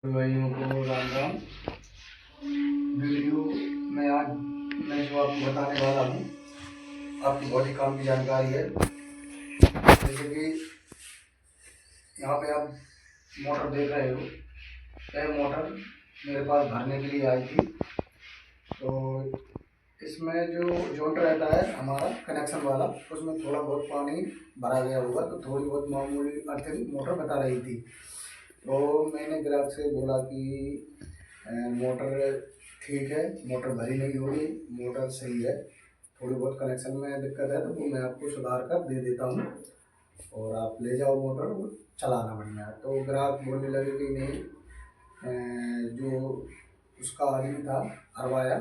भाइयों को राम राम। वीडियो में आज मैं जो आपको बताने वाला हूँ आपकी बहुत ही काम की जानकारी है। जैसे कि यहाँ पे आप मोटर देख रहे हो, यह मोटर मेरे पास भरने के लिए आई थी। तो इसमें जो जोन रहता है हमारा कनेक्शन वाला, उसमें थोड़ा बहुत पानी भरा गया होगा, तो थोड़ी बहुत मामूली अर्थिंग मोटर बता रही थी। तो मैंने ग्राहक से बोला कि मोटर ठीक है, मोटर भरी नहीं होगी, मोटर सही है, थोड़ी बहुत कनेक्शन में दिक्कत है तो वो मैं आपको सुधार कर दे देता हूँ और आप ले जाओ मोटर चलाना बढ़िया। तो ग्राहक बोलने लगे कि नहीं, जो उसका आदमी था हरवाया,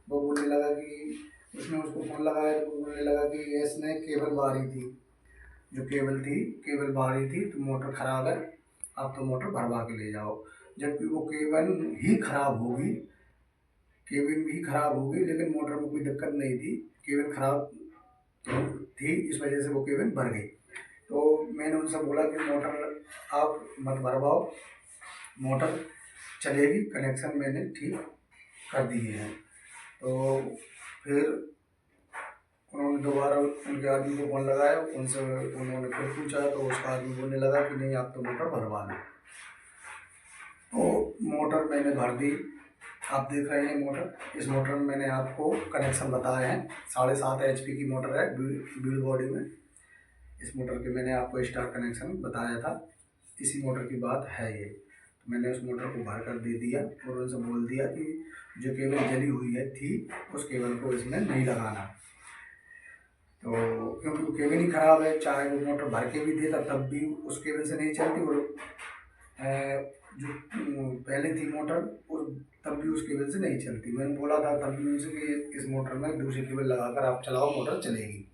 वो बोलने लगा कि उसने उसको फ़ोन लगाया तो वो बोलने लगा कि इसने केबल बारी थी, जो केबल थी केबल बारी थी तो मोटर ख़राब है, आप तो मोटर भरवा के ले जाओ। जबकि वो केबल ही खराब होगी, केबल भी खराब होगी, लेकिन मोटर में कोई दिक्कत नहीं थी, केबल खराब थी, इस वजह से वो केबल भर गई। तो मैंने उनसे बोला कि मोटर आप मत भरवाओ, मोटर चलेगी, कनेक्शन मैंने ठीक कर दिए हैं। तो फिर उन्होंने दोबारा उनके आदमी को फ़ोन लगाया, उनसे उन्होंने फिर पूछा तो उसका आदमी बोलने लगा कि नहीं, आप तो मोटर भरवा लो। तो मोटर मैंने भर दी, आप देख रहे हैं मोटर। इस मोटर में मैंने आपको कनेक्शन बताए हैं, 7.5 HP की मोटर है बीड बॉडी में। इस मोटर के मैंने आपको स्टार कनेक्शन बताया था, इसी मोटर की बात है ये। तो मैंने उस मोटर को भर कर दे दिया और उनसे बोल दिया कि जो केबल जली हुई है थी उस केबल को इसमें नहीं लगाना। तो क्योंकि वो केबल ही ख़राब है, चाहे वो मोटर भर के भी देता तब भी उस केबल से नहीं चलती, और जो पहले थी मोटर तब भी उस केबल से नहीं चलती। मैंने बोला था तब भी उनसे कि इस मोटर में दूसरी केबल लगाकर आप चलाओ, मोटर चलेगी।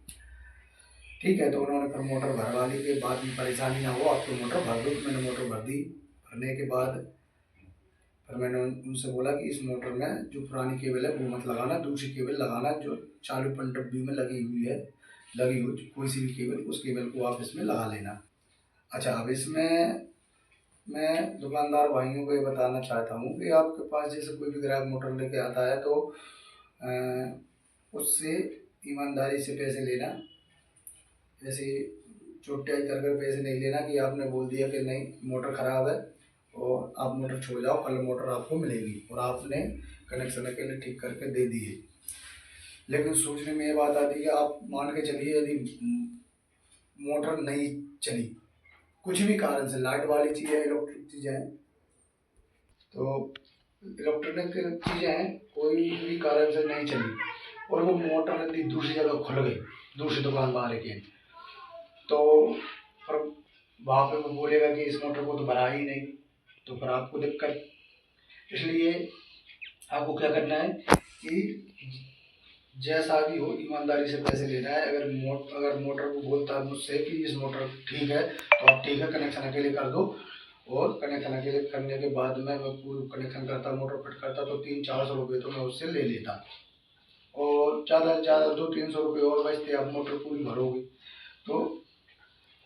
ठीक है, तो उन्होंने फिर मोटर भरवा ली के बाद में परेशानी ना हो, आप तो मोटर भर दो। तो मैंने मोटर भर दी। भरने के बाद फिर मैंने उनसे बोला कि इस मोटर में जो पुरानी केबल है वो मत लगाना, दूसरी केबल लगाना जो चालू पनडब्बी में लगी हुई है, लगी हुई कोई सी भी केबल, उस केबल को आप इसमें लगा लेना। अच्छा, अब इसमें मैं दुकानदार भाइयों को ये बताना चाहता हूँ कि आपके पास जैसे कोई भी ग्राहक मोटर लेके आता है तो उससे ईमानदारी से पैसे लेना। जैसे चोटियाई कर कर पैसे नहीं लेना कि आपने बोल दिया कि नहीं मोटर ख़राब है और आप मोटर छोड़ जाओ, कल मोटर आपको मिलेगी, और आपने कनेक्शन अकेले ठीक करके दे दिए। लेकिन सोचने में ये बात आती है कि आप मान के चलिए यदि मोटर नहीं चली, कुछ भी कारण से, लाइट वाली चीज़ें, इलेक्ट्रिक चीज़ें हैं, तो इलेक्ट्रॉनिक चीज़ें हैं, कोई भी कारण से नहीं चली और वो मोटर यदि दूसरी जगह खुल गई, दूसरी दुकान वाले की, तो फिर वहाँ पे वो बोलेगा कि इस मोटर को तो भरा ही नहीं, तो फिर आपको दिक्कत। इसलिए आपको क्या करना है कि जैसा भी हो ईमानदारी से पैसे लेना है। अगर मोटर को बोलता है मुझसे कि इस मोटर ठीक है तो आप ठीक है कनेक्शन अकेले कर दो, और कनेक्शन अकेले करने के बाद में मैं पूरा कनेक्शन करता, मोटर फिट करता, तो 300-400 रुपये तो मैं उससे ले लेता, और ज़्यादा से ज़्यादा 200-300 रुपये और बचते, आप मोटर पूरी भरोगे तो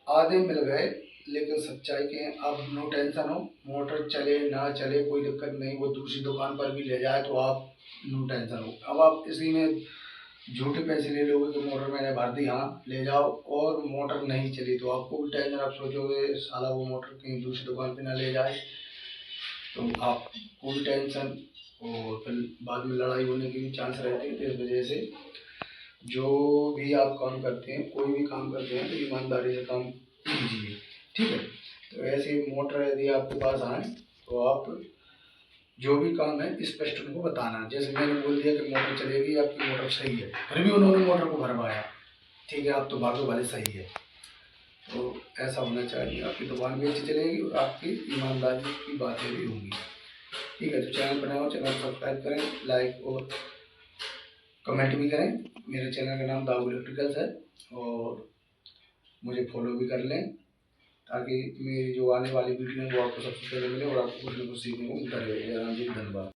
आधे मिल गए। लेकिन सच्चाई के अब नो टेंशन हो, मोटर चले ना चले कोई दिक्कत नहीं, वो दूसरी दुकान पर भी ले जाए तो आप नो टेंशन हो। अब आप इसी में झूठे पैसे ले लोगे कि मोटर मैंने भर दी, हाँ ले जाओ, और मोटर नहीं चली तो आपको भी टेंशन, आप सोचोगे साला वो मोटर कहीं दूसरी दुकान पे ना ले जाए, तो आपको भी टेंशन, और फिर बाद में लड़ाई होने की भी चांस रहते हैं। तो इस वजह से जो भी आप काम करते हैं, कोई भी काम करते हैं, तो ईमानदारी से काम कीजिए, ठीक है। तो ऐसे मोटर यदि आपके पास आए तो आप जो भी काम है स्पष्ट उनको बताना। जैसे मैंने बोल दिया कि मोटर चलेगी, आपकी मोटर सही है, फिर भी उन्होंने मोटर को भरवाया, ठीक है, आप तो भागो भले सही है। तो ऐसा होना चाहिए, आपकी दुकान भी अच्छी चलेगी और आपकी ईमानदारी की बातें भी होंगी, ठीक है। तो चैनल बनाओ, चैनल सब्सक्राइब करें, लाइक और कमेंट भी करें। मेरे चैनल का नाम दाऊ इलेक्ट्रिकल्स है, और मुझे फॉलो भी कर लें ताकि मेरी जो आने वाली वीडियो है वो आपको सबसे पहले मिले और आपको कुछ न कुछ सीखने को मिलता रहे। जय राम जी, धन्यवाद।